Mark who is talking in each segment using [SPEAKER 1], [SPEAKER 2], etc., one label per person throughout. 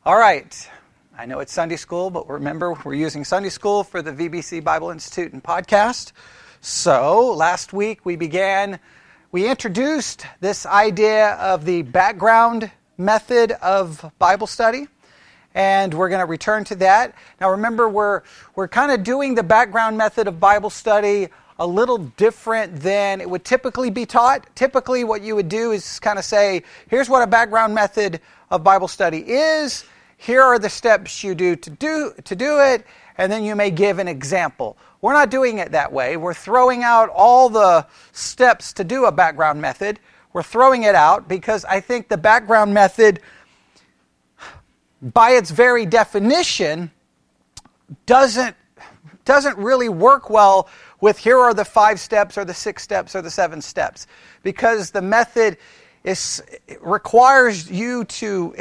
[SPEAKER 1] All right. I know it's Sunday school, but remember, we're using Sunday school for the VBC Bible Institute and podcast. So last week we introduced this idea of the background method of Bible study, and we're going to return to that. Now remember, we're kind of doing the background method of Bible study a little different than it would typically be taught. Typically what you would do is kind of say, here's what a background method of Bible study is. Here are the steps you do to do it, and then you may give an example. We're not doing it that way. We're throwing out all the steps to do a background method. We're throwing it out because I think the background method, by its very definition, doesn't really work well with here are the 5 steps or the 6 steps or the 7 steps, because the method requires you to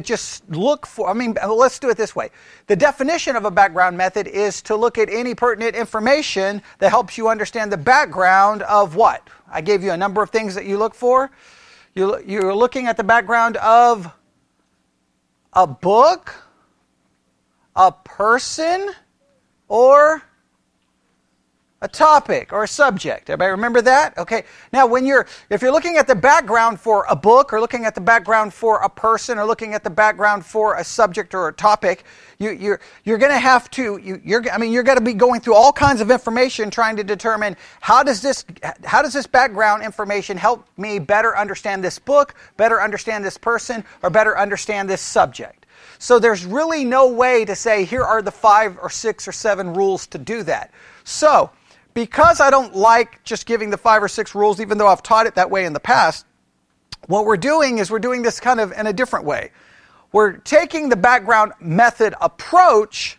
[SPEAKER 1] just look for, let's do it this way. The definition of a background method is to look at any pertinent information that helps you understand the background of what? I gave you a number of things that you look for. You're looking at the background of a book, a person, or a topic or a subject. Everybody remember that? Okay. Now, if you're looking at the background for a book, or looking at the background for a person, or looking at the background for a subject or a topic, you're going to have to you're going to be going through all kinds of information trying to determine how does this background information help me better understand this book, better understand this person, or better understand this subject. So there's really no way to say here are the 5 or 6 or 7 rules to do that. So because I don't like just giving the 5 or 6 rules, even though I've taught it that way in the past, what we're doing is we're doing this kind of in a different way. We're taking the background method approach,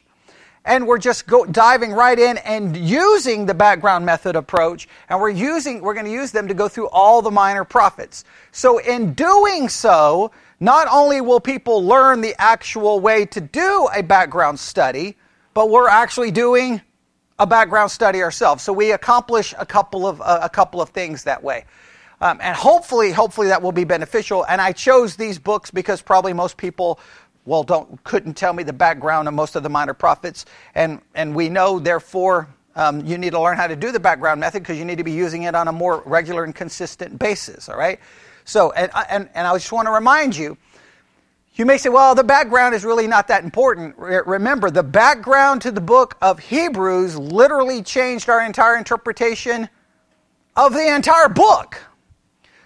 [SPEAKER 1] and we're just diving right in and using the background method approach, and we're going to use them to go through all the minor prophets. So in doing so, not only will people learn the actual way to do a background study, but we're actually doing a background study ourselves. So we accomplish a couple of things that way. And hopefully that will be beneficial. And I chose these books because probably most people couldn't tell me the background of most of the minor prophets. And we know, therefore, you need to learn how to do the background method because you need to be using it on a more regular and consistent basis. All right? So, and I just want to remind you, you may say, well, the background is really not that important. Remember, the background to the book of Hebrews literally changed our entire interpretation of the entire book.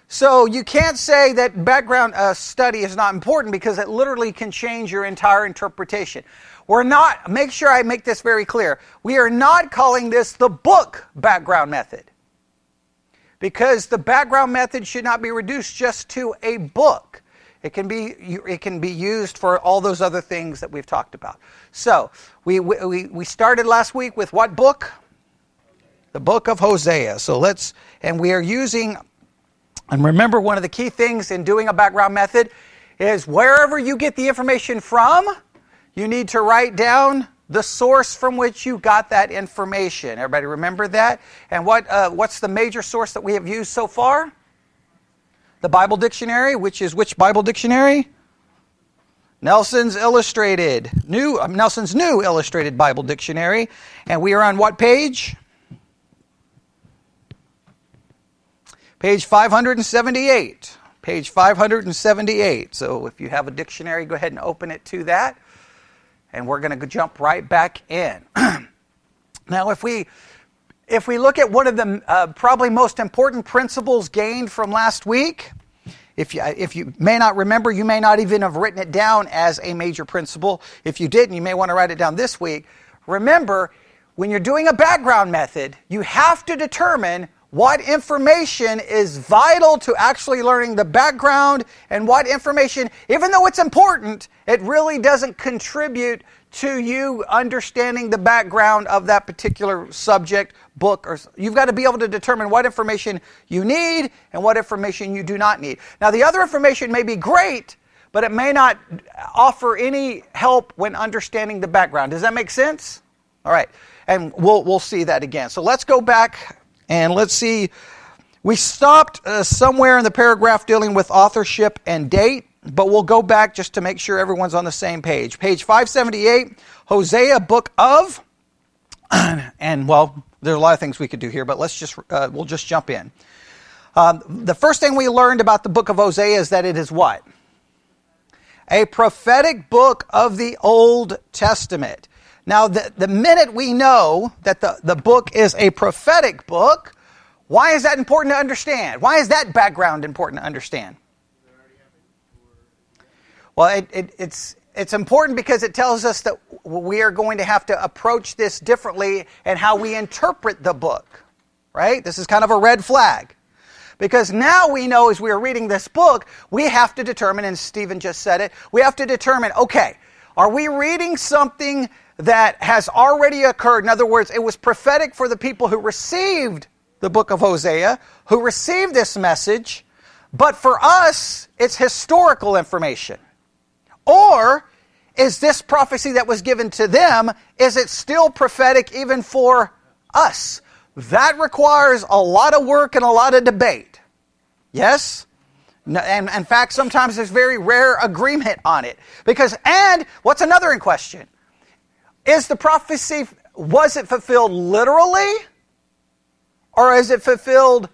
[SPEAKER 1] So you can't say that background study is not important because it literally can change your entire interpretation. Make sure I make this very clear. We are not calling this the book background method, because the background method should not be reduced just to a book. It can be used for all those other things that we've talked about. So we started last week with what book? The book of Hosea. And remember, one of the key things in doing a background method is wherever you get the information from, you need to write down the source from which you got that information. Everybody remember that? And what's the major source that we have used so far? The Bible Dictionary, which Bible Dictionary? Nelson's New Illustrated Bible Dictionary. And we are on what page? Page 578. Page 578. So if you have a dictionary, go ahead and open it to that. And we're going to jump right back in. Now, if we look at one of the probably most important principles gained from last week, if you may not remember, you may not even have written it down as a major principle. If you didn't, you may want to write it down this week. Remember, when you're doing a background method, you have to determine what information is vital to actually learning the background, and what information, even though it's important, it really doesn't contribute to you understanding the background of that particular subject, book, or you've got to be able to determine what information you need and what information you do not need. Now, the other information may be great, but it may not offer any help when understanding the background. Does that make sense? All right, and we'll see that again. So let's go back and let's see. We stopped somewhere in the paragraph dealing with authorship and date. but we'll go back just to make sure everyone's on the same page. Page 578, Hosea, book of, and well, there's a lot of things we could do here, but we'll just jump in. The first thing we learned about the book of Hosea is that it is what? A prophetic book of the Old Testament. Now, the minute we know that the book is a prophetic book, why is that important to understand? Why is that background important to understand? Well, it's important because it tells us that we are going to have to approach this differently in how we interpret the book, right? This is kind of a red flag. Because now we know as we are reading this book, we have to determine, and Stephen just said it, we have to determine, okay, are we reading something that has already occurred? In other words, it was prophetic for the people who received the book of Hosea, who received this message, but for us, it's historical information. Or is this prophecy that was given to them, is it still prophetic even for us? That requires a lot of work and a lot of debate. Yes? And in fact, sometimes there's very rare agreement on it. And what's another in question? Is the prophecy, was it fulfilled literally? Or is it fulfilled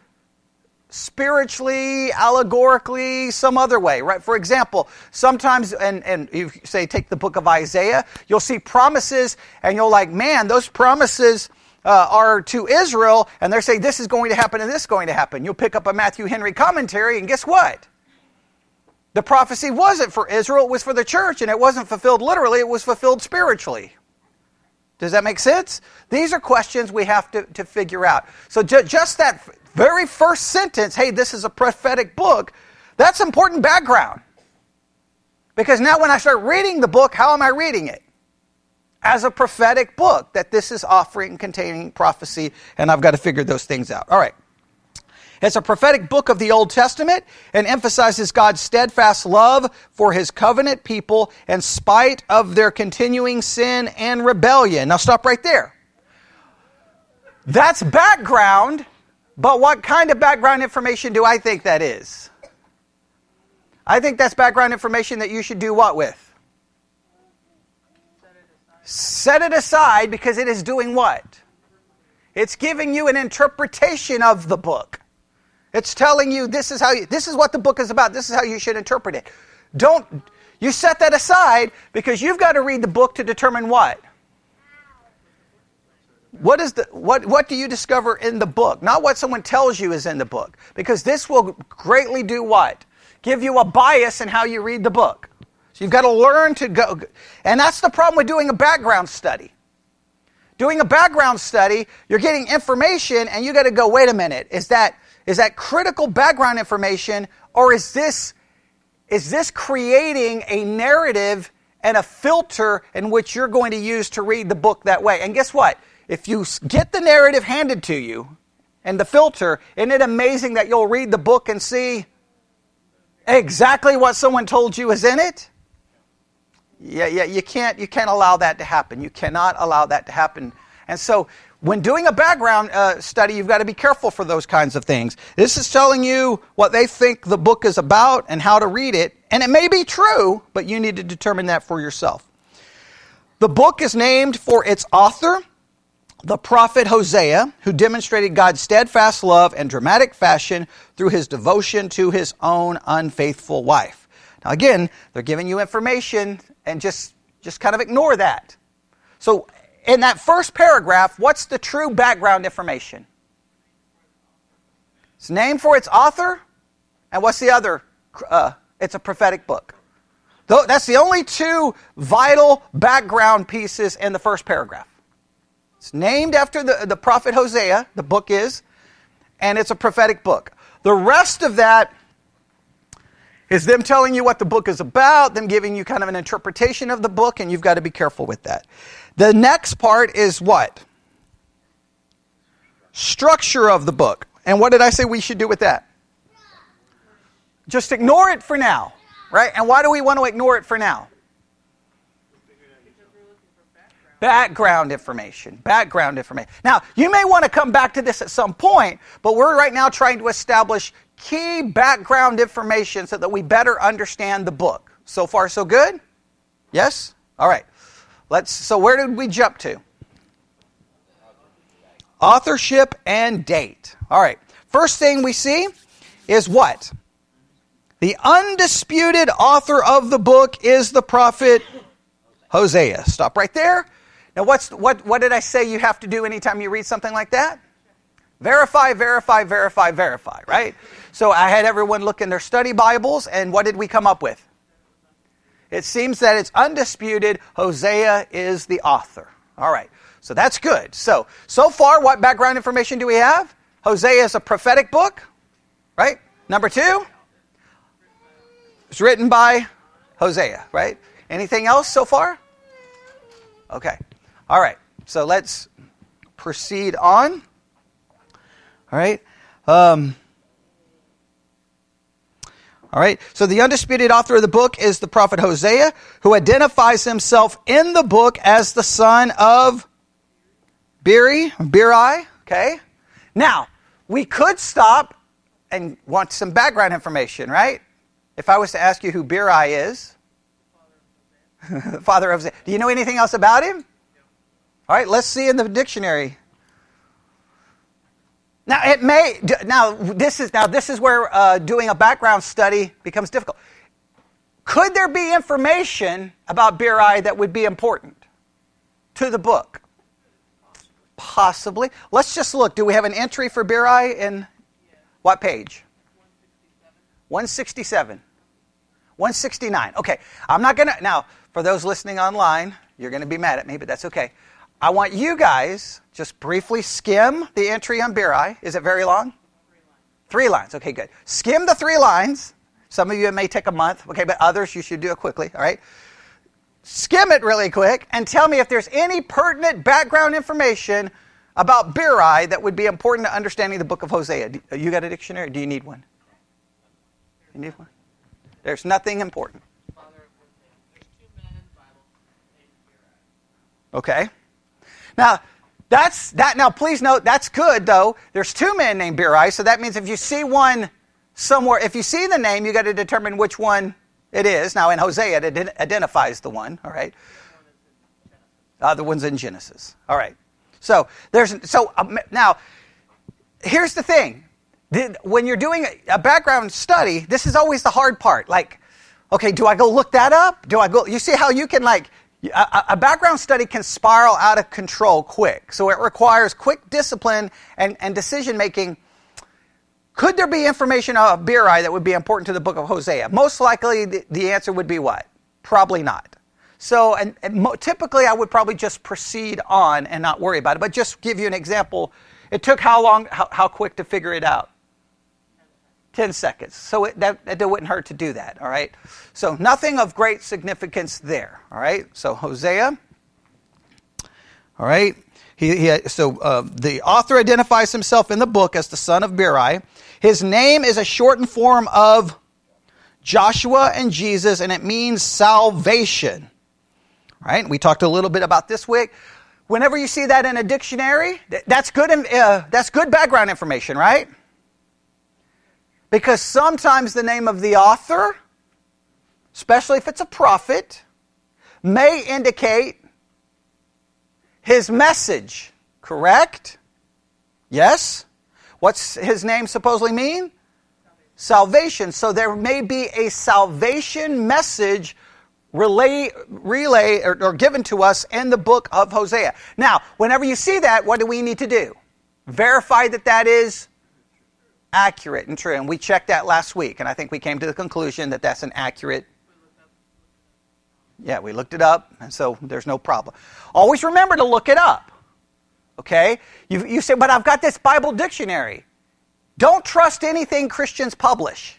[SPEAKER 1] spiritually, allegorically, some other way, right? For example, sometimes, and you say take the book of Isaiah, you'll see promises and you're like, man, those promises are to Israel, and they're saying this is going to happen and this is going to happen. You'll pick up a Matthew Henry commentary, and guess what? The prophecy wasn't for Israel, it was for the church, and it wasn't fulfilled literally, it was fulfilled spiritually. Does that make sense? These are questions we have to figure out. So just that very first sentence, hey, this is a prophetic book, that's important background. Because now when I start reading the book, how am I reading it? As a prophetic book, that this is offering containing prophecy, and I've got to figure those things out. All right. It's a prophetic book of the Old Testament and emphasizes God's steadfast love for his covenant people in spite of their continuing sin and rebellion. Now stop right there. That's background, but what kind of background information do I think that is? I think that's background information that you should do what with? Set it aside, because it is doing what? It's giving you an interpretation of the book. It's telling you this is what the book is about. This is how you should interpret it. You set that aside because you've got to read the book to determine what? What do you discover in the book? Not what someone tells you is in the book. Because this will greatly do what? Give you a bias in how you read the book. So you've got to learn to go. And that's the problem with doing a background study. Doing a background study, you're getting information and you got to go, wait a minute, is that critical background information, or is this creating a narrative and a filter in which you're going to use to read the book that way? And guess what? If you get the narrative handed to you and the filter, isn't it amazing that you'll read the book and see exactly what someone told you is in it? Yeah, you can't allow that to happen. You cannot allow that to happen. And so when doing a background study, you've got to be careful for those kinds of things. This is telling you what they think the book is about and how to read it. And it may be true, but you need to determine that for yourself. The book is named for its author, the prophet Hosea, who demonstrated God's steadfast love in dramatic fashion through his devotion to his own unfaithful wife. Now again, they're giving you information, and just kind of ignore that. So in that first paragraph, what's the true background information? It's named for its author, and what's the other? It's a prophetic book. That's the only two vital background pieces in the first paragraph. It's named after the prophet Hosea, the book is, and it's a prophetic book. The rest of that is them telling you what the book is about, them giving you kind of an interpretation of the book, and you've got to be careful with that. The next part is what? Structure of the book. And what did I say we should do with that? Just ignore it for now, right? And why do we want to ignore it for now? Background information. Now, you may want to come back to this at some point, but we're right now trying to establish key background information so that we better understand the book. So far, so good? Yes? All right. So where did we jump to? Authorship and date. All right. First thing we see is what? The undisputed author of the book is the prophet Hosea. Stop right there. Now, what did I say you have to do anytime you read something like that? Verify, verify, verify, verify, right? So I had everyone look in their study Bibles, and what did we come up with? It seems that it's undisputed. Hosea is the author. All right. So that's good. So far, what background information do we have? Hosea is a prophetic book, right? Number 2, it's written by Hosea, right? Anything else so far? Okay. All right. So let's proceed on. All right. All right. So the undisputed author of the book is the prophet Hosea, who identifies himself in the book as the son of Beri. Okay. Now, we could stop and want some background information, right? If I was to ask you who Beri is, the father of Hosea. Do you know anything else about him? All right, let's see in the dictionary. Now this is where doing a background study becomes difficult. Could there be information about Beri that would be important to the book? Possibly. Let's just look. Do we have an entry for Beri in what page? 167. 169. Okay. I'm not going to... Now, for those listening online, you're going to be mad at me, but that's okay. I want you guys just briefly skim the entry on Beri. Is it very long? 3 lines. Okay, good. Skim the 3 lines. Some of you, it may take a month. Okay, but others, you should do it quickly. All right? Skim it really quick and tell me if there's any pertinent background information about Beri that would be important to understanding the book of Hosea. You got a dictionary? Do you need one? You need one? There's nothing important. Okay. Now, Now, please note, that's good, though. There's 2 men named Beri, so that means if you see one somewhere, if you see the name, you got to determine which one it is. Now, in Hosea, it identifies the one, all right? The one's in Genesis. All right. Now, here's the thing. When you're doing a background study, this is always the hard part. Like, okay, do I go look that up? You see how you can, like, a background study can spiral out of control quick. So it requires quick discipline and decision-making. Could there be information about Beri that would be important to the book of Hosea? Most likely, the answer would be what? Probably not. So, typically, I would probably just proceed on and not worry about it. But just give you an example, it took how long, how quick to figure it out? 10 seconds. So that wouldn't hurt to do that, all right? So nothing of great significance there, all right? So Hosea, all right? The author identifies himself in the book as the son of Beri. His name is a shortened form of Joshua and Jesus, and it means salvation. All right? We talked a little bit about this week. Whenever you see that in a dictionary, that's good background information, right? Because sometimes the name of the author, especially if it's a prophet, may indicate his message. Correct? Yes? What's his name supposedly mean? Salvation. So there may be a salvation message relay or given to us in the book of Hosea. Now, whenever you see that, what do we need to do? Verify that is accurate and true. And we checked that last week, and I think we came to the conclusion that that's an accurate. Yeah, we looked it up, and so there's no problem. Always remember to look it up. Okay? You say, but I've got this Bible dictionary. Don't trust anything Christians publish.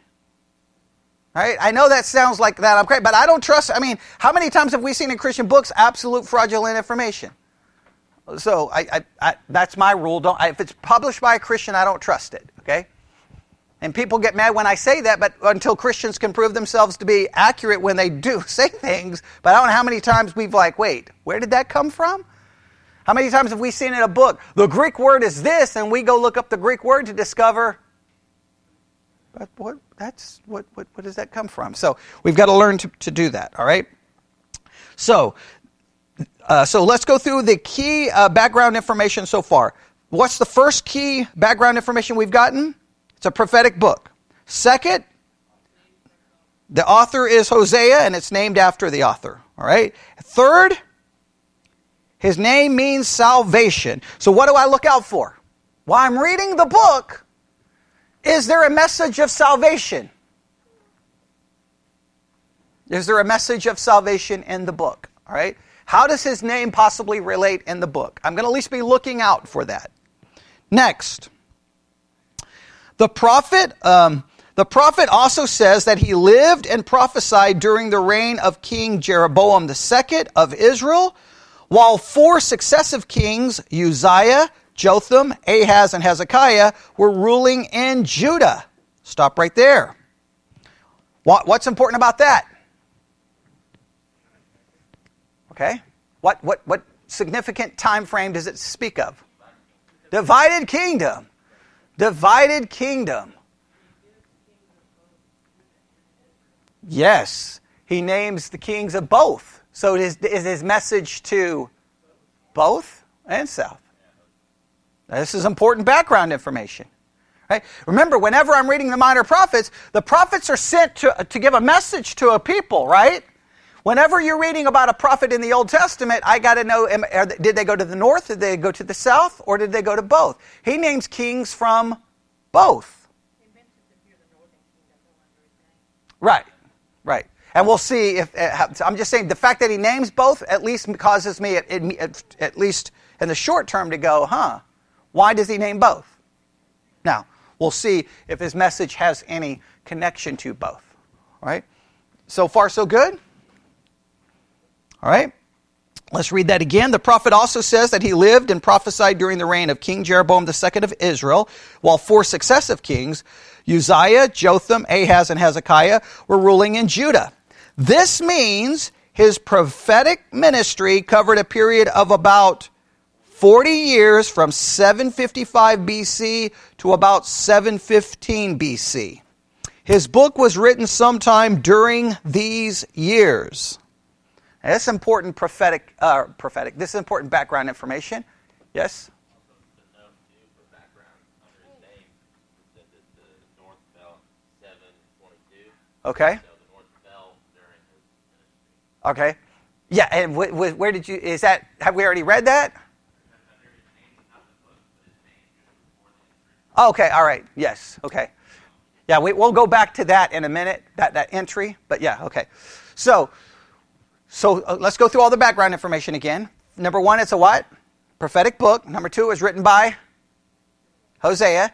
[SPEAKER 1] Right? I know that sounds like that I'm great, but I don't trust. I mean, how many times have we seen in Christian books absolute fraudulent information? So that's my rule. If it's published by a Christian, I don't trust it. Okay? And people get mad when I say that, but until Christians can prove themselves to be accurate when they do say things. But I don't know how many times we've wait, where did that come from? How many times have we seen in a book, the Greek word is this, and we go look up the Greek word to discover But what does that come from? So we've got to learn to do that, all right? So let's go through the key background information so far. What's the first key background information we've gotten? It's a prophetic book. Second, the author is Hosea, and it's named after the author, all right? Third, his name means salvation. So what do I look out for? While I'm reading the book, is there a message of salvation? Is there a message of salvation in the book? All right. How does his name possibly relate in the book? I'm going to at least be looking out for that. Next, the prophet also says that he lived and prophesied during the reign of King Jeroboam II of Israel, while 4 successive kings, Uzziah, Jotham, Ahaz, and Hezekiah, were ruling in Judah. Stop right there. What's important about that? Okay. What significant time frame does it speak of? Divided kingdom. Divided kingdom. Yes. He names the kings of both. So is his message to both and south. This is important background information. Right? Remember, whenever I'm reading the minor prophets, the prophets are sent to give a message to a people, right? Whenever you're reading about a prophet in the Old Testament, I got to know, did they go to the north, did they go to the south, or did they go to both? He names kings from both. Right, right. And we'll see if, I'm just saying, the fact that he names both at least causes me, at least in the short term, to go, why does he name both? Now, we'll see if his message has any connection to both. All right? So far, so good? All right? Let's read that again. The prophet also says that he lived and prophesied during the reign of King Jeroboam II of Israel, while 4 successive kings, Uzziah, Jotham, Ahaz, and Hezekiah, were ruling in Judah. This means his prophetic ministry covered a period of about 40 years from 755 BC to about 715 BC. His book was written sometime during these years. Now, this is important this is important background information. Yes? Okay. Okay. Yeah, and where did you, have we already read that? Okay, all right, yes, okay. Yeah, we'll go back to that in a minute, that entry, but yeah, okay. So let's go through all the background information again. Number 1, it's a what? Prophetic book. Number 2, it was written by Hosea.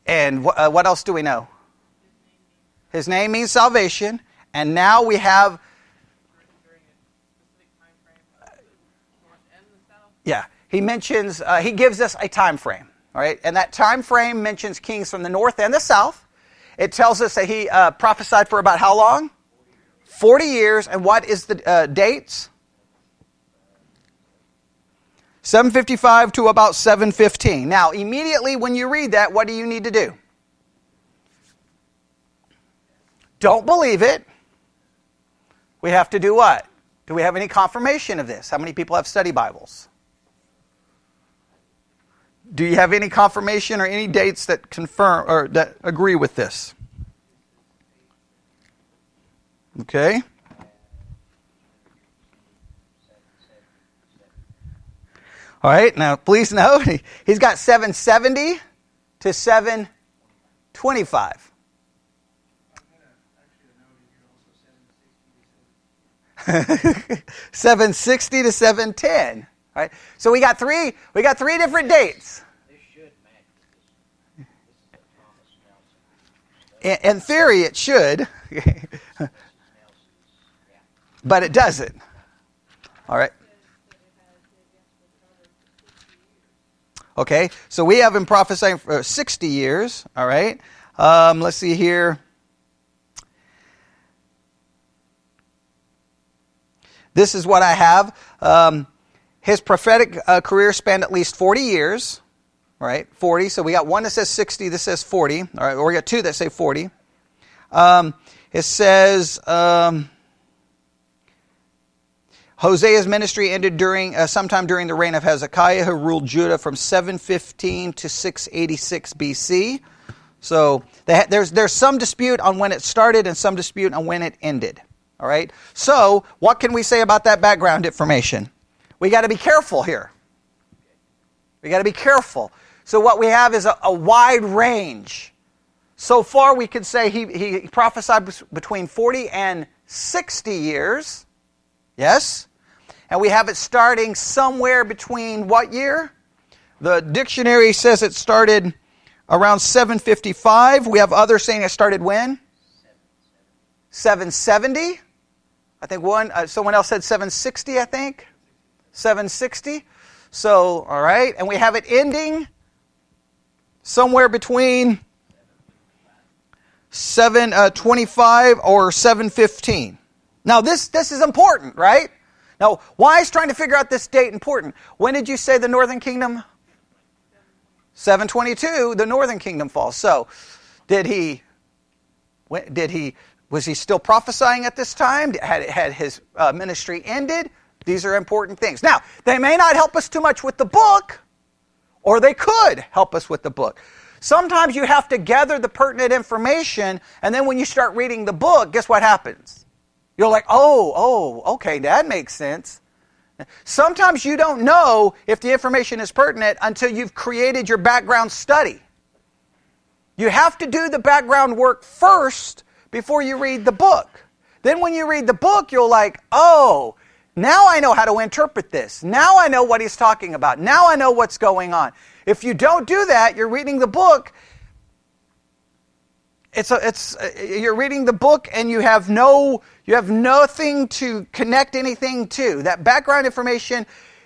[SPEAKER 1] And what else do we know? His name means salvation. And now we have... Yeah, he mentions, he gives us a time frame. All right, and that time frame mentions kings from the north and the south. It tells us that he prophesied for about how long? 40 years. And what is the dates? 755 to about 715. Now, immediately when you read that, what do you need to do? Don't believe it. We have to do what? Do we have any confirmation of this? How many people have study Bibles? Do you have any confirmation or any dates that confirm or that agree with this? Okay. All right. Now, please note, he's got 770 to 725. 760 to 710. All right. So we got three different dates. In theory, it should, but it doesn't. All right. Okay, so we have him prophesying for 60 years. All right. Let's see here. This is what I have. His prophetic career spanned at least 40 years. All right, 40. So we got one that says 60, that says 40. All right, or we got two that say 40. It says Hosea's ministry ended sometime during the reign of Hezekiah, who ruled Judah from 715 to 686 BC. So there's some dispute on when it started and some dispute on when it ended. All right. So what can we say about that background information? We got to be careful here. We got to be careful. So what we have is a wide range. So far we could say he prophesied between 40 and 60 years. Yes. And we have it starting somewhere between what year? The dictionary says it started around 755. We have others saying it started when? 770. I think someone else said 760, I think. 760. So, all right. And we have it ending somewhere between 725 or 715. Now, this is important, right? Now, why is trying to figure out this date important? When did you say the northern kingdom? 722, the northern kingdom falls. So, was he still prophesying at this time? Had his ministry ended? These are important things. Now, they may not help us too much with the book, or they could help us with the book. Sometimes you have to gather the pertinent information, and then when you start reading the book, guess what happens? You're like, oh, okay, that makes sense. Sometimes you don't know if the information is pertinent until you've created your background study. You have to do the background work first before you read the book. Then when you read the book, you're like, oh, now I know how to interpret this. Now I know what he's talking about. Now I know what's going on. If you don't do that, you're reading the book. You're reading the book and you have nothing to connect anything to. That background information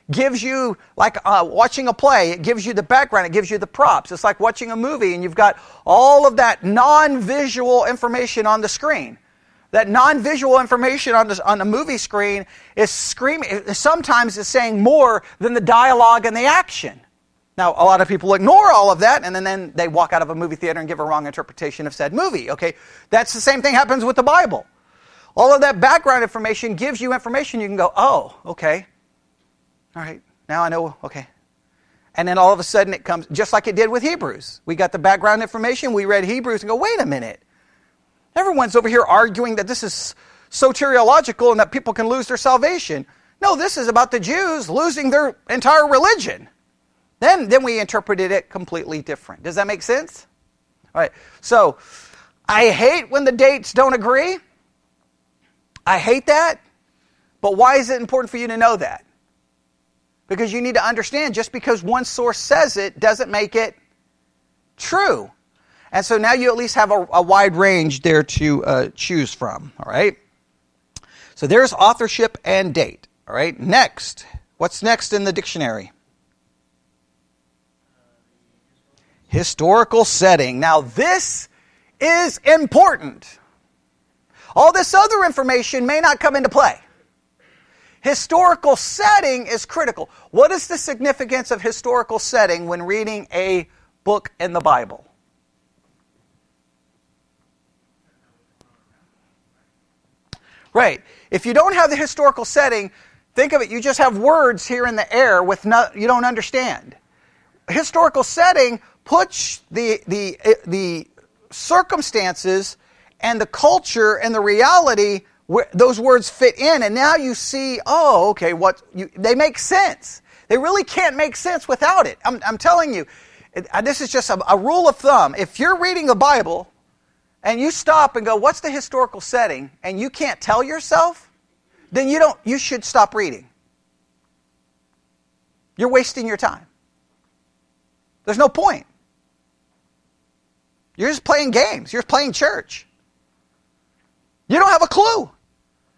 [SPEAKER 1] gives you, like watching a play, it gives you the background, it gives you the props. It's like watching a movie and you've got all of that non-visual information on the screen. That non-visual information on the movie screen is sometimes is saying more than the dialogue and the action. Now, a lot of people ignore all of that, and then they walk out of a movie theater and give a wrong interpretation of said movie. Okay, that's the same thing happens with the Bible. All of that background information gives you information. You can go, oh, okay, all right, now I know, okay. And then all of a sudden it comes, just like it did with Hebrews. We got the background information, we read Hebrews and go, wait a minute. Everyone's over here arguing that this is soteriological and that people can lose their salvation. No, this is about the Jews losing their entire religion. Then we interpreted it completely different. Does that make sense? All right. So, I hate when the dates don't agree. I hate that. But why is it important for you to know that? Because you need to understand, just because one source says it doesn't make it true. And so now you at least have a wide range there to choose from. All right. So there's authorship and date. All right. Next. What's next in the dictionary? Historical setting. Now this is important. All this other information may not come into play. Historical setting is critical. What is the significance of historical setting when reading a book in the Bible? Right. If you don't have the historical setting, think of it, you just have words here in the air with you don't understand. Historical setting puts the circumstances and the culture and the reality where those words fit in, and now you see, oh, okay, they make sense. They really can't make sense without it. I'm telling you, this is just a rule of thumb. If you're reading the Bible and you stop and go, what's the historical setting, and you can't tell yourself, then you should stop reading. You're wasting your time. There's no point. You're just playing games. You're just playing church. You don't have a clue.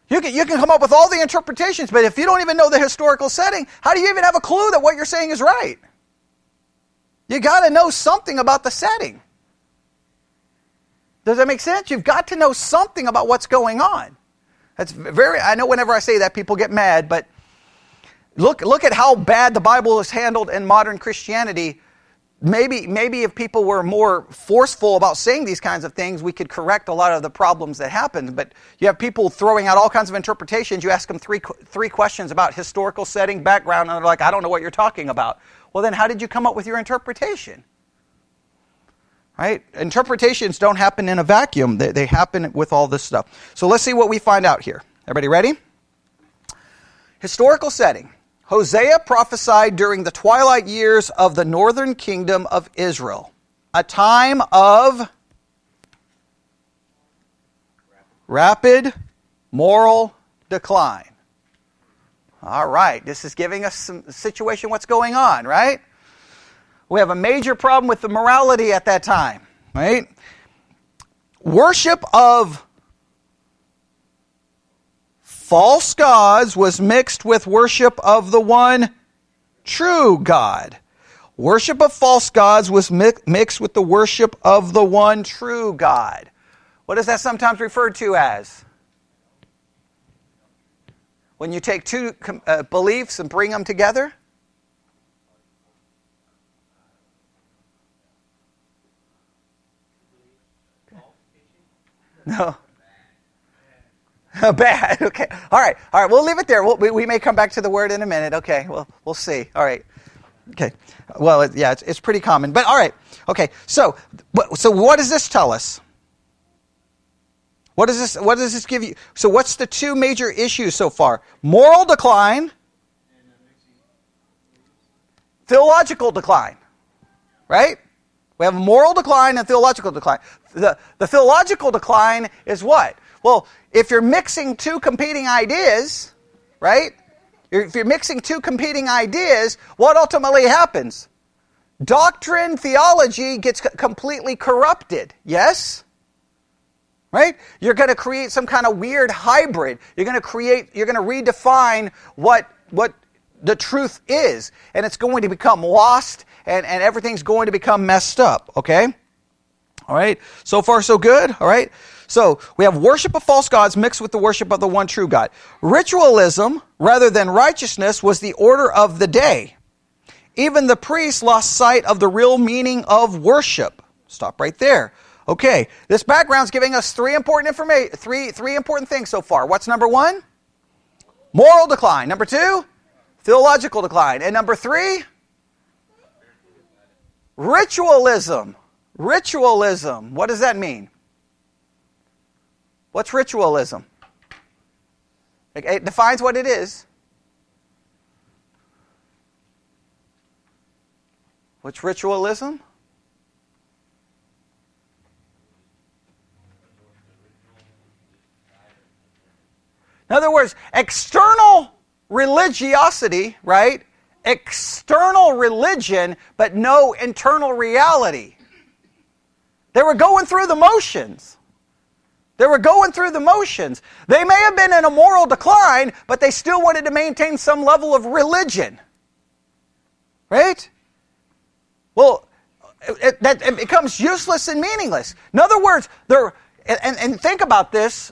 [SPEAKER 1] You can come up with all the interpretations, but if you don't even know the historical setting, how do you even have a clue that what you're saying is right? You got to know something about the setting. Does that make sense? You've got to know something about what's going on. I know whenever I say that, people get mad, but look at how bad the Bible is handled in modern Christianity. maybe if people were more forceful about saying these kinds of things, we could correct a lot of the problems that happened. But you have people throwing out all kinds of interpretations. You ask them three questions about historical setting, background, and they're like, I don't know what you're talking about. Well, then how did you come up with your interpretation? Right? Interpretations don't happen in a vacuum. They happen with all this stuff. So let's see what we find out here. Everybody ready? Historical setting. Hosea prophesied during the twilight years of the northern kingdom of Israel, a time of rapid moral decline. All right, this is giving us some situation what's going on, right? We have a major problem with the morality at that time, right? Worship of false gods was mixed with worship of the one true God. Worship of false gods was mixed with the worship of the one true God. What is that sometimes referred to as? When you take two beliefs and bring them together? No. Bad. Okay. All right. We'll leave it there. We may come back to the word in a minute. Okay. We'll see. All right. Okay. Well, it's pretty common. But all right. Okay. So what does this tell us? What does this give you? So what's the two major issues so far? Moral decline, theological decline. Right? We have moral decline and theological decline. The theological decline is what? Well, if you're mixing two competing ideas, right? If you're mixing two competing ideas, what ultimately happens? Doctrine, theology gets completely corrupted. Yes? Right? You're going to create some kind of weird hybrid. You're going to redefine what the truth is. And it's going to become lost and everything's going to become messed up. Okay? All right? So far, so good. All right? So we have worship of false gods mixed with the worship of the one true God. Ritualism, rather than righteousness, was the order of the day. Even the priests lost sight of the real meaning of worship. Stop right there. Okay, this background's giving us three important things so far. What's number one? Moral decline. Number two? Theological decline. And number three? Ritualism. Ritualism. What does that mean? What's ritualism? It defines what it is. What's ritualism? In other words, external religiosity, right? External religion, but no internal reality. They were going through the motions. They were going through the motions. They may have been in a moral decline, but they still wanted to maintain some level of religion. Right? Well, it becomes useless and meaningless. In other words, and think about this.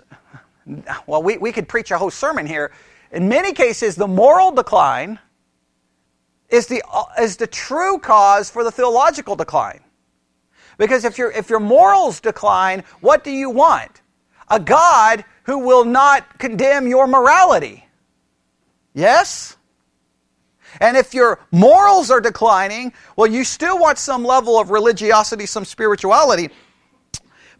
[SPEAKER 1] Well, we could preach a whole sermon here. In many cases, the moral decline is the true cause for the theological decline. Because if your morals decline, what do you want? A God who will not condemn your morality. Yes? And if your morals are declining, well, you still want some level of religiosity, some spirituality,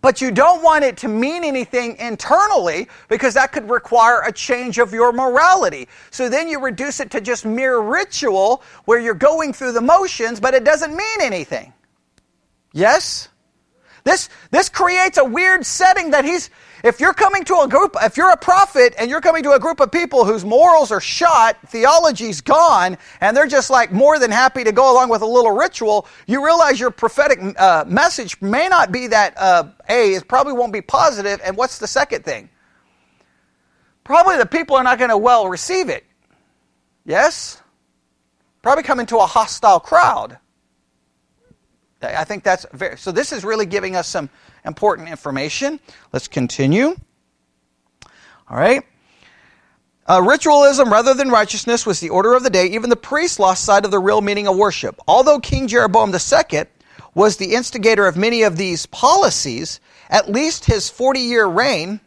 [SPEAKER 1] but you don't want it to mean anything internally because that could require a change of your morality. So then you reduce it to just mere ritual where you're going through the motions, but it doesn't mean anything. Yes? This creates a weird setting that if you're coming to a group, if you're a prophet and you're coming to a group of people whose morals are shot, theology's gone, and they're just like more than happy to go along with a little ritual, you realize your prophetic message may not be that, it probably won't be positive, and what's the second thing? Probably the people are not going to well receive it. Yes? Probably come into a hostile crowd. I think that's so this is really giving us some important information. Let's continue. All right. Ritualism rather than righteousness was the order of the day. Even the priests lost sight of the real meaning of worship. Although King Jeroboam II was the instigator of many of these policies, at least his 40-year reign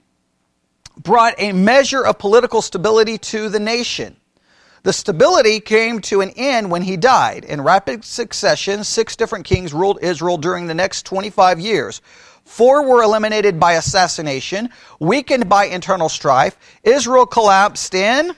[SPEAKER 1] brought a measure of political stability to the nation. The stability came to an end when he died. In rapid succession, 6 different kings ruled Israel during the next 25 years. 4 were eliminated by assassination, weakened by internal strife. Israel collapsed in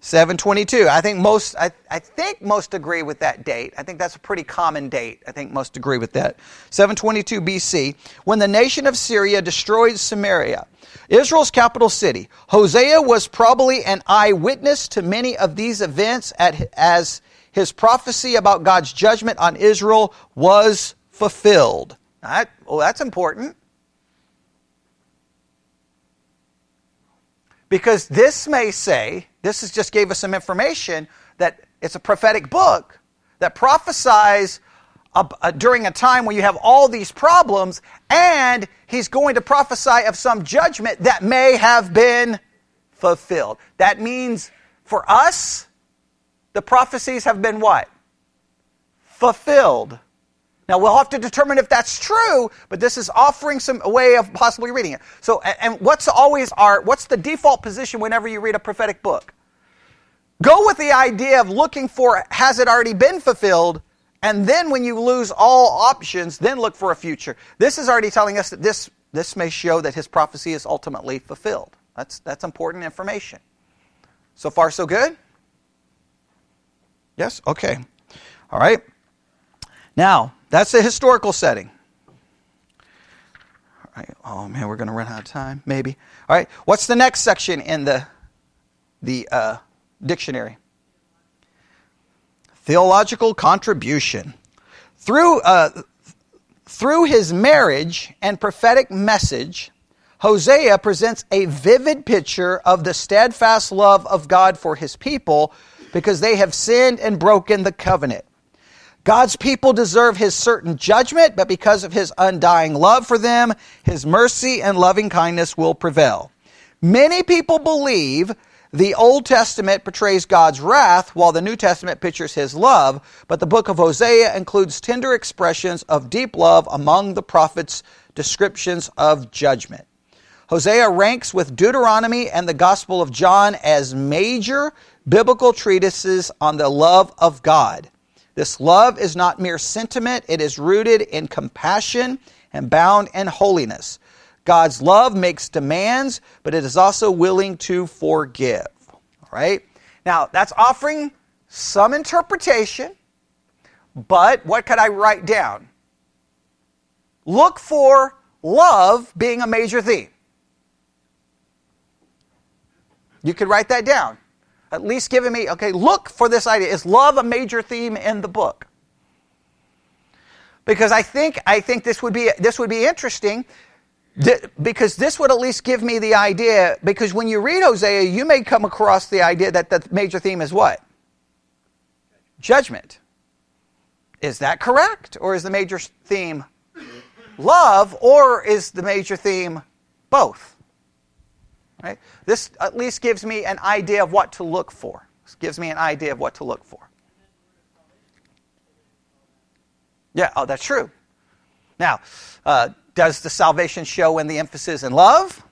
[SPEAKER 1] 722. I think most agree with that date. I think that's a pretty common date. I think most agree with that. 722 BC, when the nation of Syria destroyed Samaria, Israel's capital city. Hosea was probably an eyewitness to many of these events as his prophecy about God's judgment on Israel was fulfilled. Well, that's important. Because this may say, just gave us some information, that it's a prophetic book that prophesies during a time when you have all these problems, and he's going to prophesy of some judgment that may have been fulfilled. That means for us, the prophecies have been what? Fulfilled. Now, we'll have to determine if that's true, but this is offering a way of possibly reading it. So, and what's the default position whenever you read a prophetic book? Go with the idea of looking for, has it already been fulfilled? And then when you lose all options, then look for a future. This is already telling us that this may show that his prophecy is ultimately fulfilled. That's important information. So far, so good? Yes? Okay. All right. Now, that's the historical setting. All right. Oh, man, we're going to run out of time, maybe. All right. What's the next section in the dictionary? Theological contribution. Through his marriage and prophetic message, Hosea presents a vivid picture of the steadfast love of God for his people because they have sinned and broken the covenant. God's people deserve his certain judgment, but because of his undying love for them, his mercy and loving kindness will prevail. Many people believe the Old Testament portrays God's wrath, while the New Testament pictures his love, but the book of Hosea includes tender expressions of deep love among the prophets' descriptions of judgment. Hosea ranks with Deuteronomy and the Gospel of John as major biblical treatises on the love of God. This love is not mere sentiment. It is rooted in compassion and bound in holiness. God's love makes demands, but it is also willing to forgive. All right? Now, that's offering some interpretation, but what could I write down? Look for love being a major theme. You could write that down. At least giving me, okay, look for this idea. Is love a major theme in the book? Because I think this would be interesting, because this would at least give me the idea, because when you read Hosea, you may come across the idea that the major theme is what? Judgment. Is that correct? Or is the major theme love, or is the major theme both? Right? This at least gives me an idea of what to look for. This gives me an idea of what to look for. Yeah, oh, that's true. Now, does the salvation show when the emphasis is in love?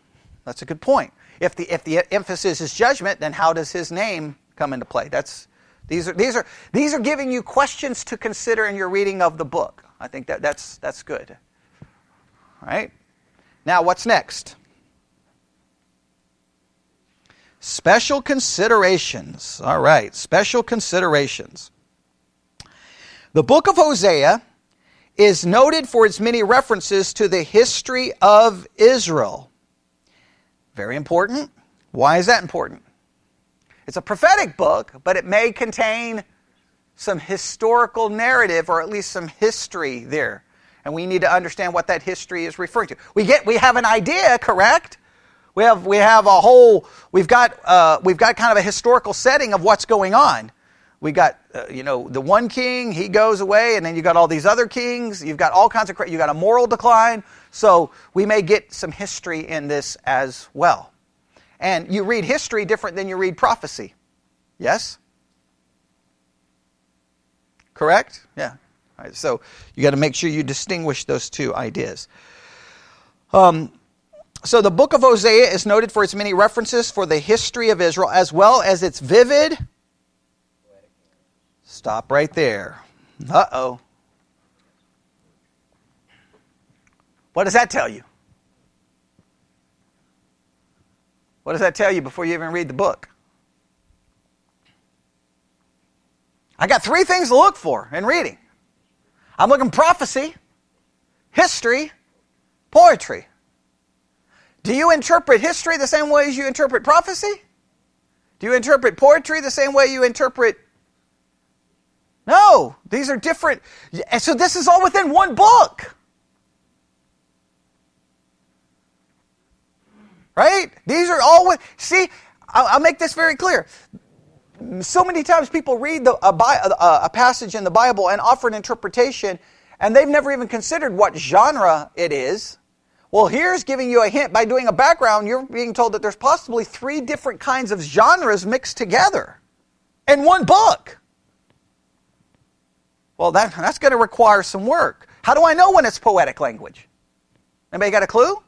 [SPEAKER 1] That's a good point. If the emphasis is judgment, then how does his name come into play? These are giving you questions to consider in your reading of the book. I think that's good. All right. Now, what's next? Special considerations. All right, special considerations. The book of Hosea is noted for its many references to the history of Israel. Very important. Why is that important? It's a prophetic book, but it may contain some historical narrative, or at least some history there. And we need to understand what that history is referring to. We have an idea, correct? We've got kind of a historical setting of what's going on. We got the one king, he goes away, and then you got all these other kings. You've got all kinds of you got a moral decline. So we may get some history in this as well. And you read history different than you read prophecy. Yes? Correct? Yeah. All right, so you got to make sure you distinguish those two ideas. So the book of Hosea is noted for its many references for the history of Israel, as well as its vivid... Stop right there. Uh-oh. What does that tell you? What does that tell you before you even read the book? I got 3 things to look for in reading. I'm looking prophecy, history, poetry. Do you interpret history the same way as you interpret prophecy? Do you interpret poetry the same way you interpret... No, these are different. And so this is all within one book. Right? These are all... See, I'll make this very clear. So many times people read a passage in the Bible and offer an interpretation, and they've never even considered what genre it is. Well, here's giving you a hint. By doing a background, you're being told that there's possibly 3 different kinds of genres mixed together in one book. Well, that's going to require some work. How do I know when it's poetic language? Anybody got a clue?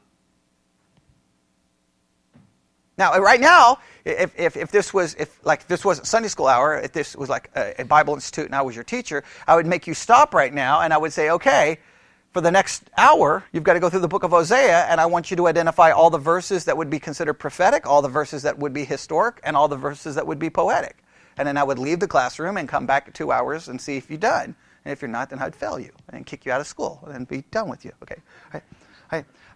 [SPEAKER 1] Now, right now, if this wasn't Sunday school hour, if this was like a Bible Institute and I was your teacher, I would make you stop right now and I would say, okay, for the next hour, you've got to go through the book of Hosea, and I want you to identify all the verses that would be considered prophetic, all the verses that would be historic, and all the verses that would be poetic. And then I would leave the classroom and come back in 2 hours and see if you're done. And if you're not, then I'd fail you and kick you out of school and be done with you. Okay, all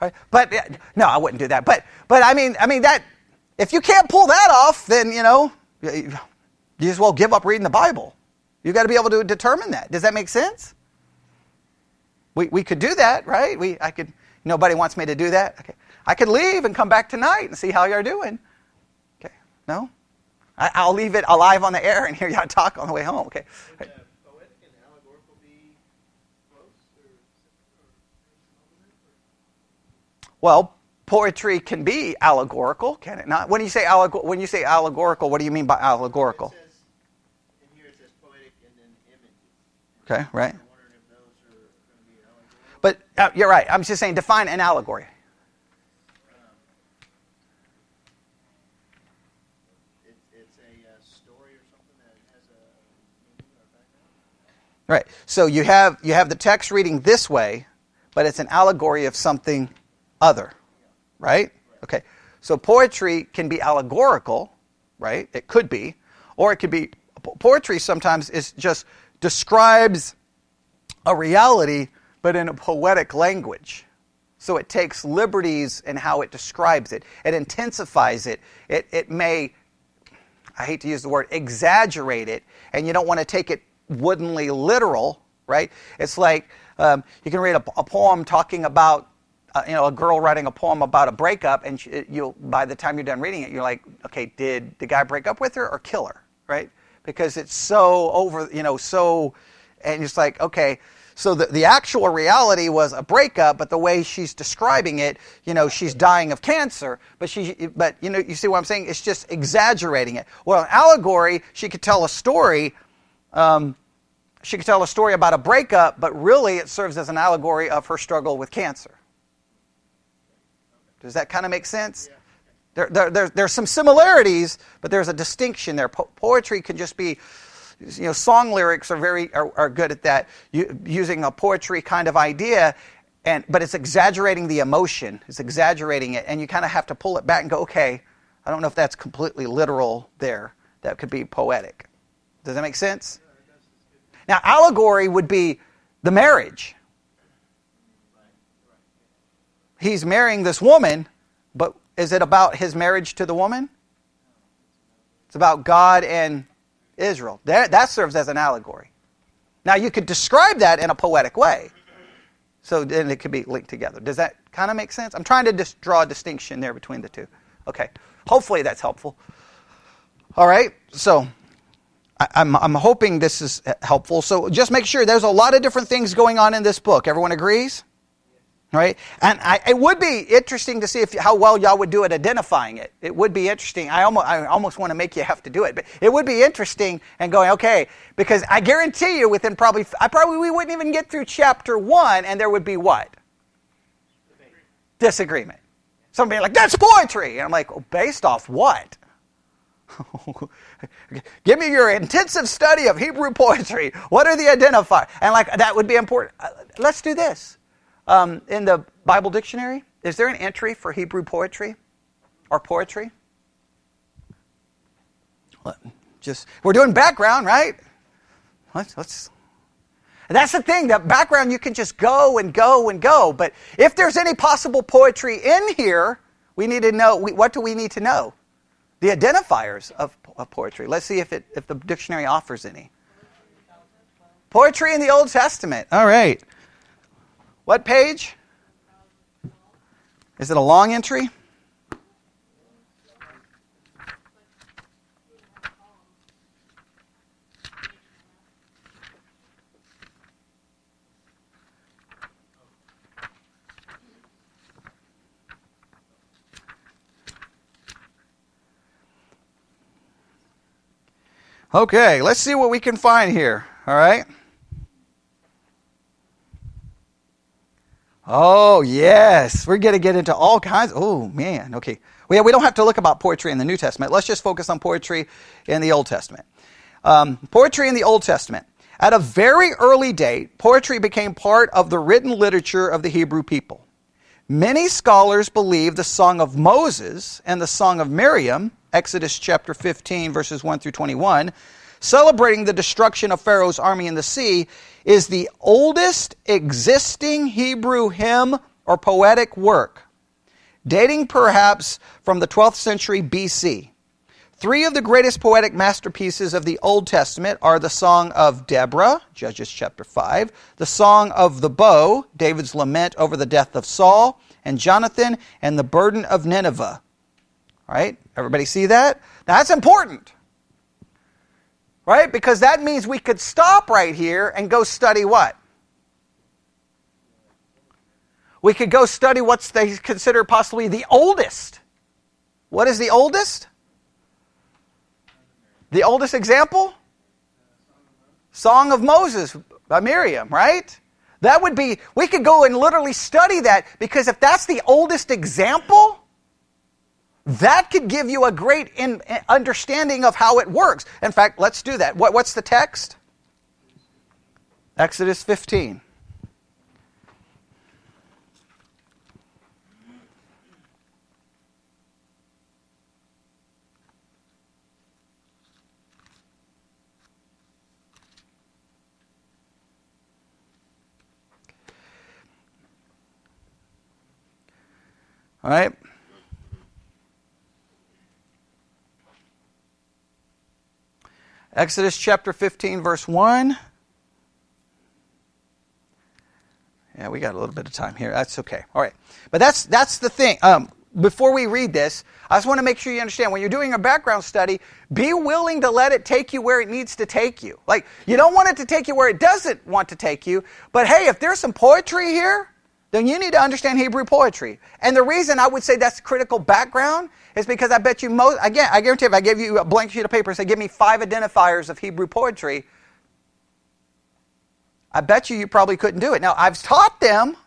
[SPEAKER 1] right. But no, I wouldn't do that. But I mean that if you can't pull that off, then you as well give up reading the Bible. You've got to be able to determine that. Does that make sense? We could do that, right? Nobody wants me to do that. Okay, I could leave and come back tonight and see how you're doing. Okay, no, I'll leave it alive on the air and hear y'all talk on the way home. Okay.
[SPEAKER 2] Would poetic and allegorical be close or
[SPEAKER 1] Well, poetry can be allegorical, can it not? When you say allegorical, what do you mean by allegorical?
[SPEAKER 2] In here it says poetic and then images.
[SPEAKER 1] Okay, right.
[SPEAKER 2] I'm wondering if those are going to be allegorical.
[SPEAKER 1] But you're right. I'm just saying define an allegory.
[SPEAKER 2] It's a story or something that has a meaning or background.
[SPEAKER 1] Right. So you have the text reading this way, but it's an allegory of something other. Right? Okay. So poetry can be allegorical, right? It could be. Or it could be, poetry sometimes is just describes a reality, but in a poetic language. So it takes liberties in how it describes it. It intensifies it. It may, I hate to use the word, exaggerate it, and you don't want to take it woodenly literal, right? It's like you can read a poem talking about a girl writing a poem about a breakup, and by the time you're done reading it, you're like, okay, did the guy break up with her or kill her, right? Because it's so over, and it's like, okay, so the actual reality was a breakup, but the way she's describing it, she's dying of cancer, but you see what I'm saying? It's just exaggerating it. Well, an allegory, she could tell a story. She could tell a story about a breakup, but really it serves as an allegory of her struggle with cancer. Does that kind of make sense? Yeah. There's some similarities, but there's a distinction there. Poetry can just be, song lyrics are good at that, using a poetry kind of idea, but it's exaggerating the emotion. It's exaggerating it, and you kind of have to pull it back and go, okay, I don't know if that's completely literal there. That could be poetic. Does that make sense? Now, allegory would be the marriage. He's marrying this woman, but is it about his marriage to the woman? It's about God and Israel. That serves as an allegory. Now, you could describe that in a poetic way. So then it could be linked together. Does that kind of make sense? I'm trying to draw a distinction there between the two. Okay. Hopefully that's helpful. All right. So I'm hoping this is helpful. So just make sure there's a lot of different things going on in this book. Everyone agrees? Right? And it would be interesting to see how well y'all would do at identifying it. It would be interesting. I almost want to make you have to do it. But it would be interesting and going, okay, because I guarantee you within we wouldn't even get through chapter 1 and there would be what? Disagreement. Somebody like, that's poetry. And I'm like, well, based off what? Give me your intensive study of Hebrew poetry. What are the identifiers? And like that would be important. Let's do this. In the Bible dictionary, is there an entry for Hebrew poetry or poetry? We're doing background, right? Let's. That's the thing. That background, you can just go and go and go. But if there's any possible poetry in here, we need to know. What do we need to know? The identifiers of poetry. Let's see if the dictionary offers any. Poetry in the Old Testament. All right. What page? Is it a long entry? Okay, let's see what we can find here. All right. Oh, yes. We're going to get into all kinds. Oh, man. Okay. Well, yeah, we don't have to look about poetry in the New Testament. Let's just focus on poetry in the Old Testament. Poetry in the Old Testament. At a very early date, poetry became part of the written literature of the Hebrew people. Many scholars believe the Song of Moses and the Song of Miriam, Exodus chapter 15, verses 1 through 21, celebrating the destruction of Pharaoh's army in the sea, is the oldest existing Hebrew hymn or poetic work, dating perhaps from the 12th century BC. Three of the greatest poetic masterpieces of the Old Testament are the Song of Deborah, Judges chapter 5, the Song of the Bow, David's lament over the death of Saul and Jonathan, and the burden of Nineveh. All right? Everybody see that? That's important. Right? Because that means we could stop right here and go study what? We could go study what's they consider possibly the oldest. What is the oldest? The oldest example? Song of Moses by Miriam, right? That would be, we could go and literally study that, because if that's the oldest example, that could give you a great understanding of how it works. In fact, let's do that. What's the text? Exodus 15. All right. Exodus chapter 15, verse 1. Yeah, we got a little bit of time here. That's okay. All right. But that's the thing. Before we read this, I just want to make sure you understand, when you're doing a background study, be willing to let it take you where it needs to take you. Like, you don't want it to take you where it doesn't want to take you. But hey, if there's some poetry here, then you need to understand Hebrew poetry. And the reason I would say that's critical background is because I bet you I guarantee if I gave you a blank sheet of paper and said, give me 5 identifiers of Hebrew poetry, I bet you probably couldn't do it. Now, I've taught them,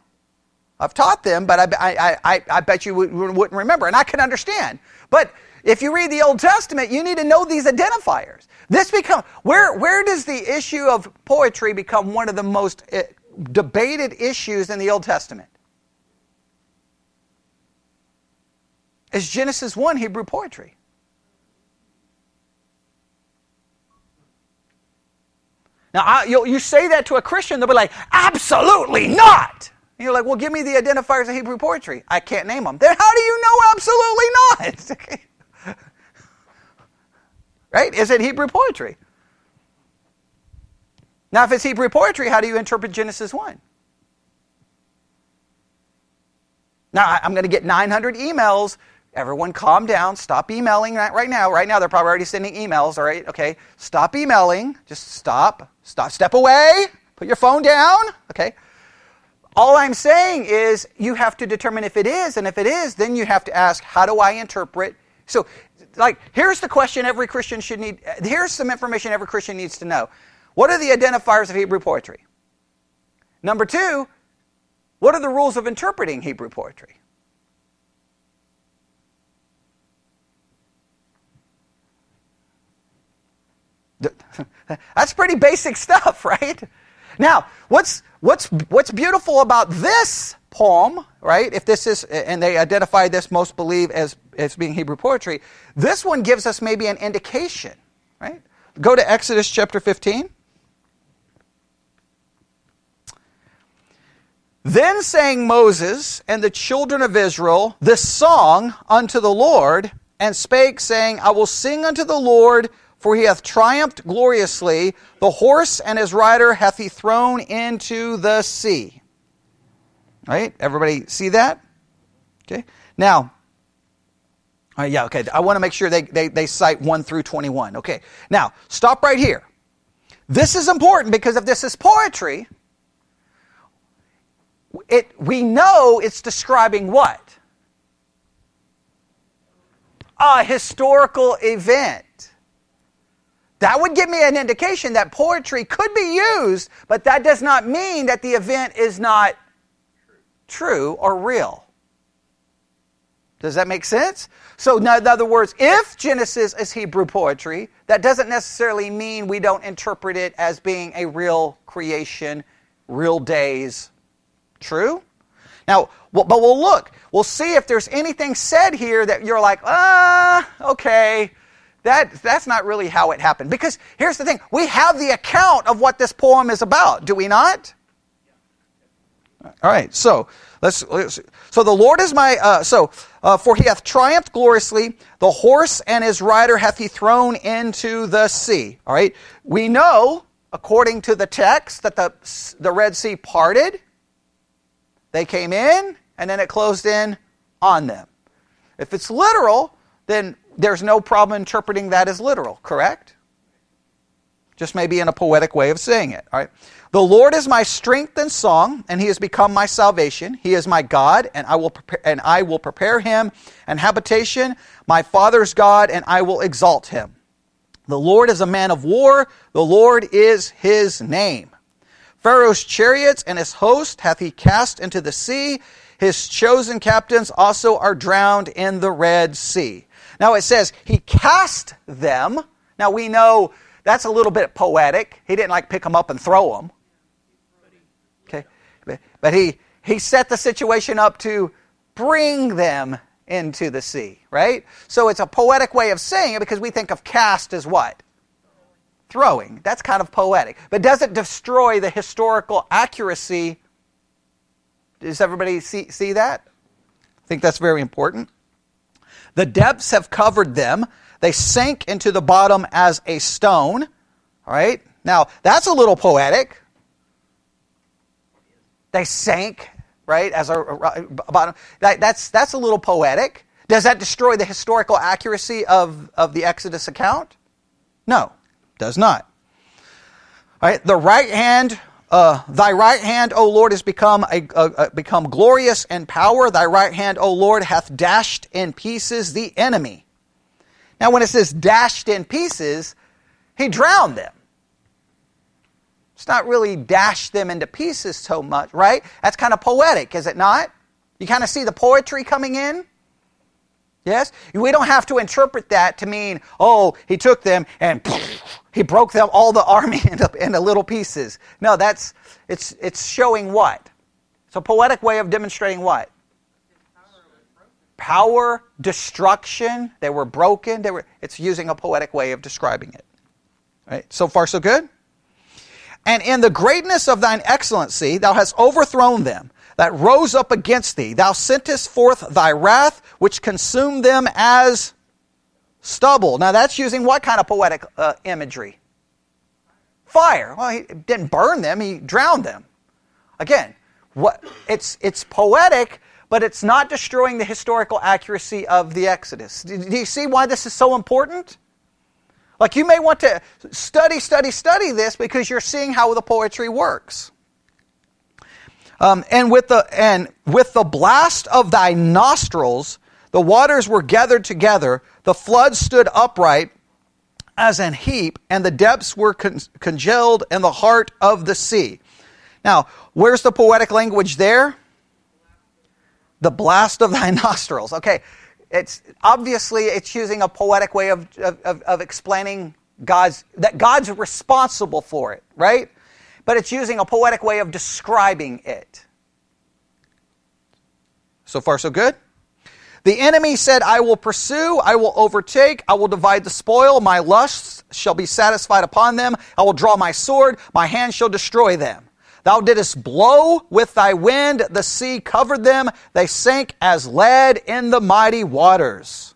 [SPEAKER 1] but I bet you wouldn't remember, and I can understand. But if you read the Old Testament, you need to know these identifiers. Where does the issue of poetry become one of the most debated issues in the Old Testament? Is Genesis 1 Hebrew poetry? Now, you say that to a Christian, they'll be like, absolutely not! And you're like, well, give me the identifiers of Hebrew poetry. I can't name them. Then how do you know absolutely not? Right? Is it Hebrew poetry? Now, if it's Hebrew poetry, how do you interpret Genesis 1? Now, I'm going to get 900 emails. Everyone calm down. Stop emailing right now. Right now, they're probably already sending emails, all right? Okay, stop emailing. Just stop. Step away. Put your phone down. Okay. All I'm saying is you have to determine if it is, and if it is, then you have to ask, how do I interpret? So, like, here's the question every Christian should need. Here's some information every Christian needs to know. What are the identifiers of Hebrew poetry? Number two, what are the rules of interpreting Hebrew poetry? That's pretty basic stuff, right? Now, what's beautiful about this poem, right? If this is, and they identify this, most believe, as being Hebrew poetry, this one gives us maybe an indication, right? Go to Exodus chapter 15. Then sang Moses and the children of Israel this song unto the Lord, and spake, saying, I will sing unto the Lord, for he hath triumphed gloriously. The horse and his rider hath he thrown into the sea. Right? Everybody see that? Okay. Now, okay. I want to make sure they cite 1 through 21. Okay. Now, stop right here. This is important because if this is poetry, we know it's describing what? A historical event. That would give me an indication that poetry could be used, but that does not mean that the event is not true or real. Does that make sense? So in other words, if Genesis is Hebrew poetry, that doesn't necessarily mean we don't interpret it as being a real creation, real days. True? Now, but we'll look. We'll see if there's anything said here that you're like, okay. That's not really how it happened. Because here's the thing. We have the account of what this poem is about. Do we not? All right. So let's so the Lord is my for he hath triumphed gloriously. The horse and his rider hath he thrown into the sea. All right. We know, according to the text, that the Red Sea parted. They came in, and then it closed in on them. If it's literal, then there's no problem interpreting that as literal, correct? Just maybe in a poetic way of saying it. All right. The Lord is my strength and song, and he has become my salvation. He is my God, and I will prepare him an habitation, my father's God, and I will exalt him. The Lord is a man of war. The Lord is his name. Pharaoh's chariots and his host hath he cast into the sea. His chosen captains also are drowned in the Red Sea. Now it says he cast them. Now we know that's a little bit poetic. He didn't like pick them up and throw them. Okay, but he set the situation up to bring them into the sea, right? So it's a poetic way of saying it because we think of cast as what? Throwing. That's kind of poetic. But does it destroy the historical accuracy? Does everybody see that? I think that's very important. The depths have covered them. They sank into the bottom as a stone. All right. Now, that's a little poetic. They sank, right, as a bottom. That's a little poetic. Does that destroy the historical accuracy of the Exodus account? No, does not. All right. The right hand, thy right hand, O Lord, has become glorious in power. Thy right hand, O Lord, hath dashed in pieces the enemy. Now, when it says dashed in pieces, he drowned them. It's not really dashed them into pieces so much, right? That's kind of poetic, is it not? You kind of see the poetry coming in? Yes? We don't have to interpret that to mean, oh, he took them and he broke them, all the army into little pieces. No, it's showing what? It's a poetic way of demonstrating what? Power, destruction. They were broken. It's using a poetic way of describing it. Right? So far, so good? And in the greatness of thine excellency, thou hast overthrown them that rose up against thee. Thou sentest forth thy wrath, which consumed them as stubble. Now that's using what kind of poetic imagery? Fire. Well, he didn't burn them, he drowned them. Again, it's poetic, but it's not destroying the historical accuracy of the Exodus. Do you see why this is so important? Like you may want to study this because you're seeing how the poetry works. And with the blast of thy nostrils, the waters were gathered together. The flood stood upright as an heap, and the depths were congealed in the heart of the sea. Now, where's the poetic language there? The blast of thy nostrils. Okay, it's using a poetic way of explaining God's responsible for it, right? But it's using a poetic way of describing it. So far, so good? The enemy said, I will pursue, I will overtake, I will divide the spoil, my lusts shall be satisfied upon them, I will draw my sword, my hand shall destroy them. Thou didst blow with thy wind, the sea covered them, they sank as lead in the mighty waters.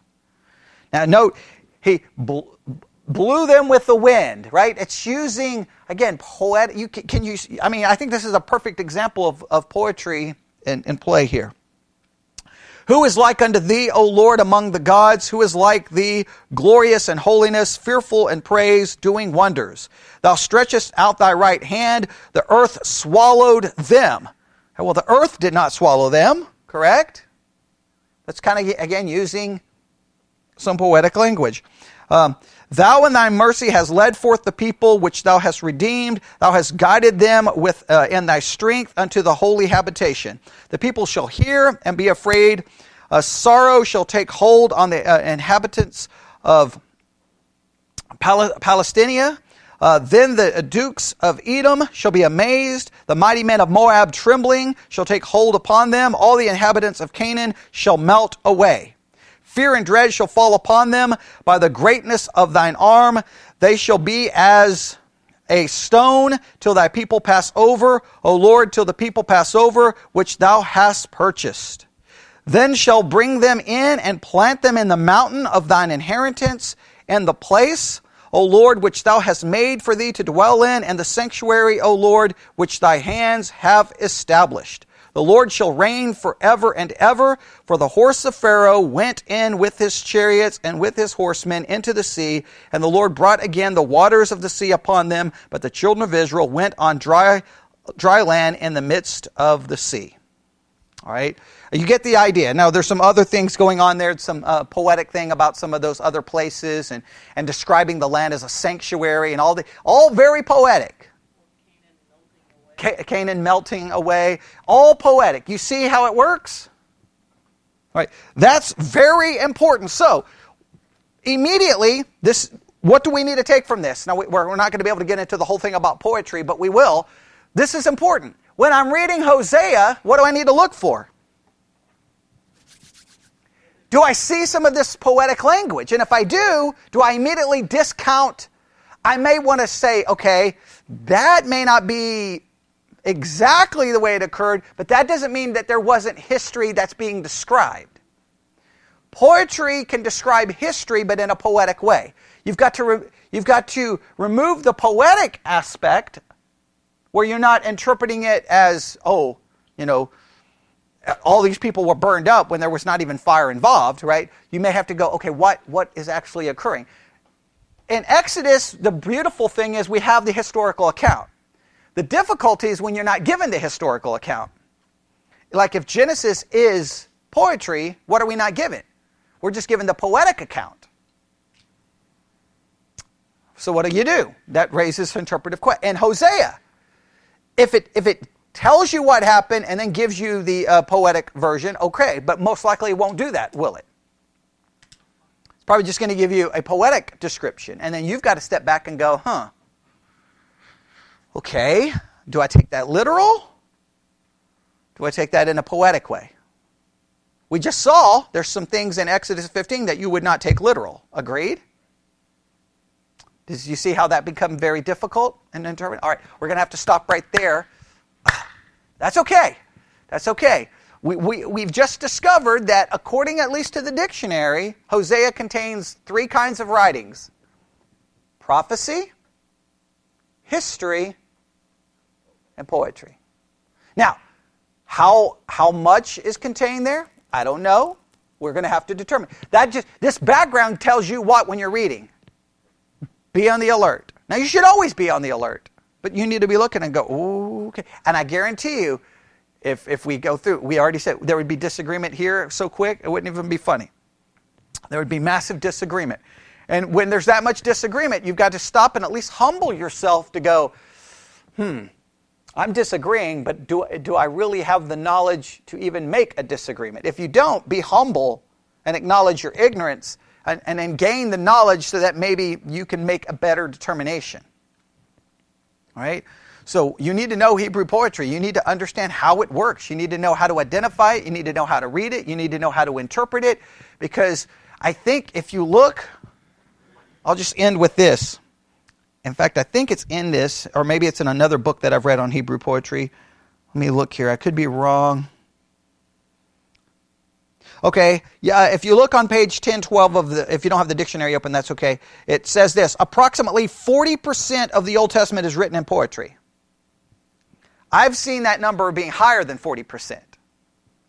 [SPEAKER 1] Now note, he blew them with the wind, right? It's using, again, poetic. I think this is a perfect example of poetry in play here. Who is like unto thee, O Lord, among the gods? Who is like thee, glorious in holiness, fearful in praise, doing wonders? Thou stretchest out thy right hand, the earth swallowed them. Well, the earth did not swallow them, correct? That's kind of, again, using some poetic language. Thou in thy mercy hast led forth the people which thou hast redeemed. Thou hast guided them in thy strength unto the holy habitation. The people shall hear and be afraid. Sorrow shall take hold on the inhabitants of Palestina. Then the dukes of Edom shall be amazed. The mighty men of Moab trembling shall take hold upon them. All the inhabitants of Canaan shall melt away. Fear and dread shall fall upon them by the greatness of thine arm. They shall be as a stone till thy people pass over, O Lord, till the people pass over, which thou hast purchased. Then shall bring them in and plant them in the mountain of thine inheritance, and the place, O Lord, which thou hast made for thee to dwell in, and the sanctuary, O Lord, which thy hands have established. The Lord shall reign forever and ever, for the horse of Pharaoh went in with his chariots and with his horsemen into the sea, and the Lord brought again the waters of the sea upon them, but the children of Israel went on dry land in the midst of the sea. All right, you get the idea. Now, there's some other things going on there, some poetic thing about some of those other places, and describing the land as a sanctuary, and all very poetic. Canaan melting away, all poetic. You see how it works? All right, that's very important. So, immediately, what do we need to take from this? Now, we're not going to be able to get into the whole thing about poetry, but we will. This is important. When I'm reading Hosea, what do I need to look for? Do I see some of this poetic language? And if I do I immediately discount? I may want to say, okay, that may not be exactly the way it occurred, but that doesn't mean that there wasn't history that's being described. Poetry can describe history, but in a poetic way. You've got to remove the poetic aspect, where you're not interpreting it as, all these people were burned up when there was not even fire involved, right? You may have to go, okay, what is actually occurring? In Exodus, the beautiful thing is we have the historical account. The difficulty is when you're not given the historical account. Like if Genesis is poetry, what are we not given? We're just given the poetic account. So what do? That raises interpretive questions. And Hosea, if it tells you what happened and then gives you the poetic version, okay, but most likely it won't do that, will it? It's probably just going to give you a poetic description, and then you've got to step back and go, okay, do I take that literal? Do I take that in a poetic way? We just saw there's some things in Exodus 15 that you would not take literal. Agreed? Did you see how that become very difficult and interpret? All right, we're going to have to stop right there. That's okay. That's okay. We've just discovered that according at least to the dictionary, Hosea contains 3 kinds of writings. Prophecy, history, and poetry. Now, how much is contained there? I don't know. We're going to have to determine. This background tells you what when you're reading. Be on the alert. Now, you should always be on the alert, but you need to be looking and go, ooh, okay. And I guarantee you, If we go through, we already said there would be disagreement here so quick, it wouldn't even be funny. There would be massive disagreement. And when there's that much disagreement, you've got to stop and at least humble yourself to go, I'm disagreeing, but do I really have the knowledge to even make a disagreement? If you don't, be humble and acknowledge your ignorance and then gain the knowledge so that maybe you can make a better determination. All right? So you need to know Hebrew poetry. You need to understand how it works. You need to know how to identify it. You need to know how to read it. You need to know how to interpret it. Because I think if you look, I'll just end with this. In fact, I think it's in this, or maybe it's in another book that I've read on Hebrew poetry. Let me look here. I could be wrong. Okay, yeah, if you look on page 1012 of if you don't have the dictionary open, that's okay. It says this: approximately 40% of the Old Testament is written in poetry. I've seen that number being higher than 40%.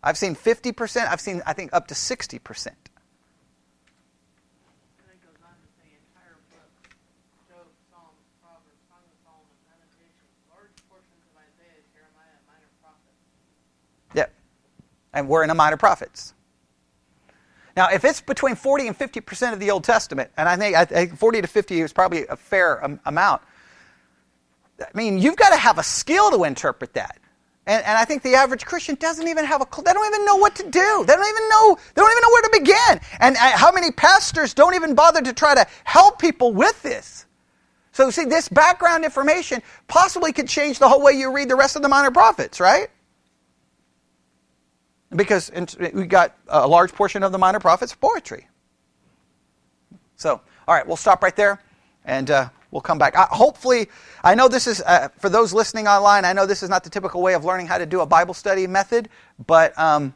[SPEAKER 1] I've seen 50%. I've seen, I think, up to 60%. Yep. And we're in a minor prophets. Now, if it's between 40 and 50% of the Old Testament, and I think 40 to 50 is probably a fair amount, I mean, you've got to have a skill to interpret that. And I think the average Christian doesn't even have a clue. They don't even know what to do. They don't even know where to begin. And how many pastors don't even bother to try to help people with this? So see, this background information possibly could change the whole way you read the rest of the minor prophets, right? Because we got a large portion of the minor prophets poetry. So, all right, we'll stop right there, and we'll come back. Hopefully, I know this is, for those listening online, I know this is not the typical way of learning how to do a Bible study method, but I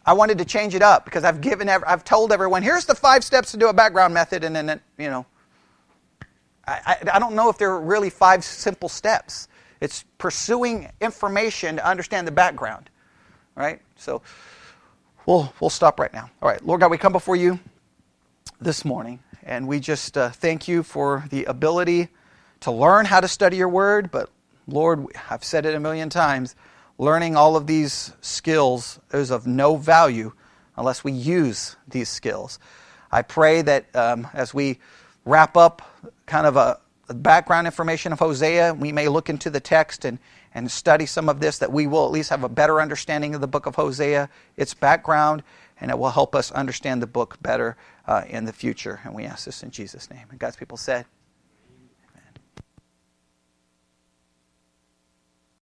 [SPEAKER 1] wanted to change it up because I've told everyone, here's the 5 steps to do a background method, and then, I don't know if there are really 5 simple steps. It's pursuing information to understand the background. All right, so we'll stop right now. All right, Lord God, we come before you this morning, and we just thank you for the ability to learn how to study your word. But Lord, I've said it a million times, learning all of these skills is of no value unless we use these skills. I pray that as we wrap up kind of a background information of Hosea, we may look into the text and study some of this, that we will at least have a better understanding of the book of Hosea, its background, and it will help us understand the book better in the future. And we ask this in Jesus' name. And God's people said,